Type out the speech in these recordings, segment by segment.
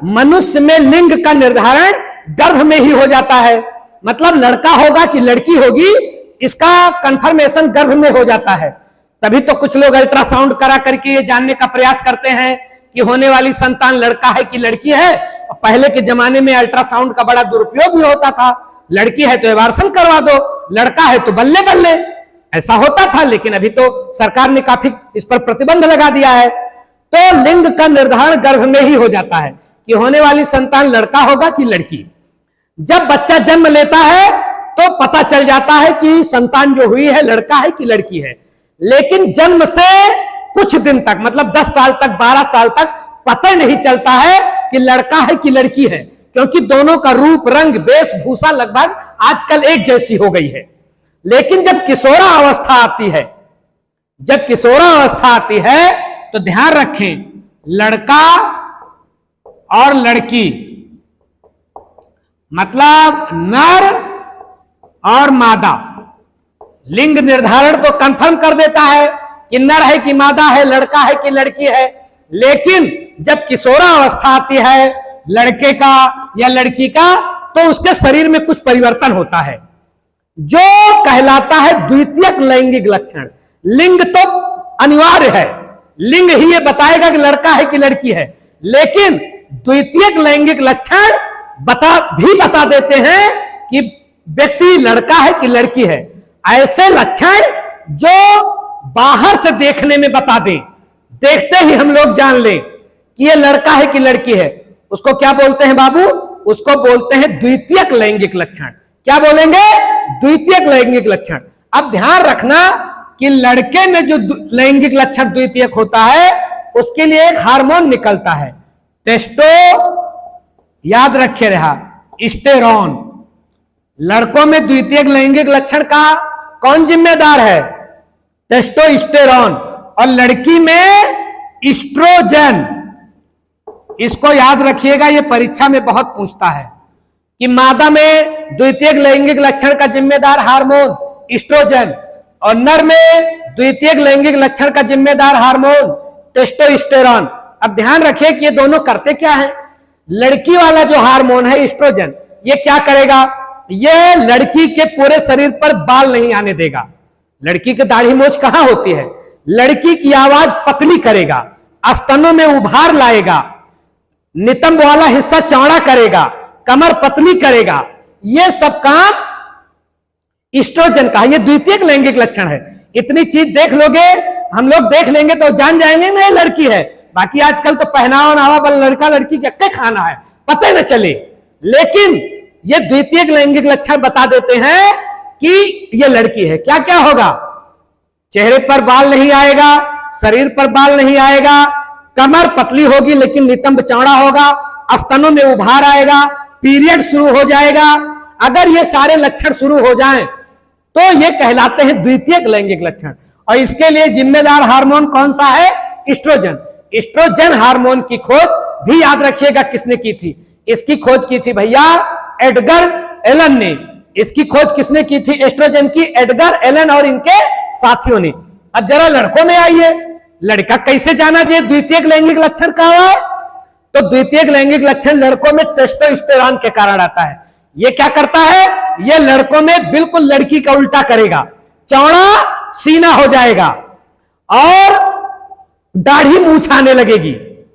मनुष्य में लिंग का निर्धारण गर्भ में ही हो जाता है, मतलब लड़का होगा कि लड़की होगी इसका कंफर्मेशन गर्भ में हो जाता है। तभी तो कुछ लोग अल्ट्रासाउंड करा करके ये जानने का प्रयास करते हैं कि होने वाली संतान लड़का है कि लड़की है। पहले के जमाने में अल्ट्रासाउंड का बड़ा दुरुपयोग भी होता था, लड़की है तो एबार्शन करवा दो, लड़का है तो बल्ले बल्ले, ऐसा होता था। लेकिन अभी तो सरकार ने काफी इस पर प्रतिबंध लगा दिया है। तो लिंग का निर्धारण गर्भ में ही हो जाता है कि होने वाली संतान लड़का होगा कि लड़की। जब बच्चा जन्म लेता है तो पता चल जाता है कि संतान जो हुई है लड़का है कि लड़की है। लेकिन जन्म से कुछ दिन तक, मतलब 10 साल तक, 12 साल तक पता नहीं चलता है कि लड़का है कि लड़की है, क्योंकि दोनों का रूप, रंग, वेशभूषा लगभग आजकल एक जैसी हो गई है। लेकिन जब किशोरावस्था आती है, जब किशोरावस्था आती है तो ध्यान रखें, लड़का और लड़की मतलब नर और मादा, लिंग निर्धारण तो कंफर्म कर देता है कि नर है कि मादा है, लड़का है कि लड़की है। लेकिन जब किशोरावस्था आती है लड़के का या लड़की का, तो उसके शरीर में कुछ परिवर्तन होता है जो कहलाता है द्वितीयक लैंगिक लक्षण। लिंग तो अनिवार्य है, लिंग ही ये बताएगा कि लड़का है कि लड़की है, लेकिन द्वितीयक लैंगिक लक्षण बता देते हैं कि व्यक्ति लड़का है कि लड़की है। ऐसे लक्षण जो बाहर से देखने में बता दें, देखते ही हम लोग जान लें कि ये लड़का है कि लड़की है, उसको क्या बोलते हैं बाबू? उसको बोलते हैं द्वितीयक लैंगिक लक्षण। क्या बोलेंगे? द्वितीयक लैंगिक लक्षण। अब ध्यान रखना कि लड़के में जो लैंगिक लक्षण द्वितीयक होता है उसके लिए एक हार्मोन निकलता है, टेस्टो, याद रखे रहा, स्टेरॉन। लड़कों में द्वितीयक लैंगिक लक्षण का कौन जिम्मेदार है? टेस्टोस्टेरॉन। और लड़की में इस्ट्रोजन। इसको याद रखिएगा, यह परीक्षा में बहुत पूछता है कि मादा में द्वितीयक लैंगिक लक्षण का जिम्मेदार हार्मोन इस्ट्रोजन और नर में द्वितीयक लैंगिक लक्षण का जिम्मेदार हार्मोन टेस्टोस्टेरॉन। अब ध्यान रखिए कि ये दोनों करते क्या है। लड़की वाला जो हार्मोन है इस्ट्रोजन, ये क्या करेगा? ये लड़की के पूरे शरीर पर बाल नहीं आने देगा। लड़की की दाढ़ी मूंछ कहां होती है? लड़की की आवाज पतली करेगा, स्तनों में उभार लाएगा, नितंब वाला हिस्सा चौड़ा करेगा, कमर पतली करेगा। ये सब काम इस्ट्रोजन का है। ये द्वितीयक लैंगिक लक्षण है। इतनी चीज देख लोगे, हम लोग देख लेंगे तो जान जाएंगे ना ये लड़की है। बाकी आजकल तो पहनावा नहावा बल लड़का लड़की क्या खाना है पता न चले, लेकिन ये द्वितीयक लैंगिक लक्षण बता देते हैं कि ये लड़की है। क्या क्या होगा? चेहरे पर बाल नहीं आएगा, शरीर पर बाल नहीं आएगा, कमर पतली होगी लेकिन नितंब चौड़ा होगा, स्तनों में उभार आएगा, पीरियड शुरू हो जाएगा। अगर ये सारे लक्षण शुरू हो जाएं तो ये कहलाते हैं द्वितीयक लैंगिक लक्षण। और इसके लिए जिम्मेदार हार्मोन कौन सा है? इस्ट्रोजन। इस्ट्रोजन हार्मोन की खोज भी याद रखिएगा किसने की थी? इसकी खोज की थी भैया एडगर एलन ने। इसकी खोज किसने की थी एस्ट्रोजन की? एडगर एलन और इनके साथियों ने। अब जरा लड़कों में आइए, लड़का कैसे जाना चाहिए द्वितीयक लैंगिक लक्षण का है? तो द्वितीयक लैंगिक लक्षण लड़कों में टेस्टोस्टेरॉन के कारण आता है। ये क्या करता है? ये लड़कों में बिल्कुल लड़की का उल्टा करेगा, चौड़ा सीना हो जाएगा और दाढ़ी मूंछ आने लगेगी,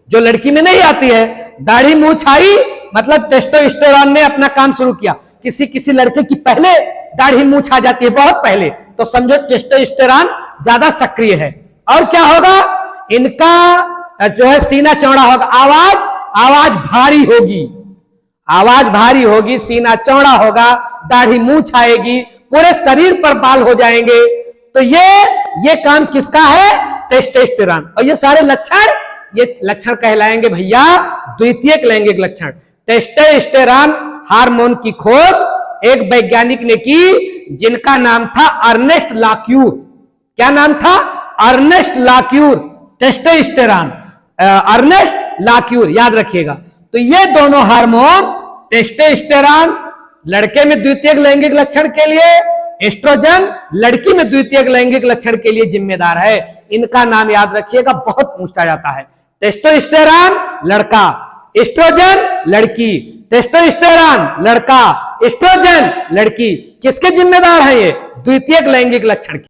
जो लड़की में नहीं आती है। दाढ़ी मूंछ आई मतलब टेस्टोस्टेरॉन ने अपना काम शुरू किया। किसी किसी लड़के की पहले दाढ़ी मूंछ आ जाती है, बहुत पहले, तो समझो टेस्टोस्टेरॉन ज्यादा सक्रिय है। और क्या होगा? इनका जो है सीना चौड़ा होगा, आवाज भारी होगी, आवाज भारी होगी, सीना चौड़ा होगा, दाढ़ी मूंछ आएगी, पूरे शरीर पर बाल हो जाएंगे। तो ये काम किसका है? टेस्टोस्टेरॉन। और ये सारे लक्षण, ये लक्षण कहलाएंगे भैया द्वितीयक लैंगिक लक्षण। टेस्टोस्टेरॉन हार्मोन की खोज एक वैज्ञानिक ने की जिनका नाम था अर्नेस्ट लाक्यूर। क्या नाम था? अर्नेस्ट लाक्यूर। टेस्टोस्टेरॉन, अर्नेस्ट लाक्यूर, याद रखिएगा। तो ये दोनों हार्मोन, टेस्टोस्टेरॉन लड़के में द्वितीयक लैंगिक लक्षण के लिए, एस्ट्रोजन लड़की में द्वितीयक लैंगिक लक्षण के लिए जिम्मेदार है। इनका नाम याद रखिएगा, बहुत पूछा जाता है। टेस्टोस्टेरॉन लड़का, एस्ट्रोजन लड़की, टेस्टोस्टेरोन लड़का, एस्ट्रोजन लड़की। किसके जिम्मेदार है ये? द्वितीयक लैंगिक लक्षण की।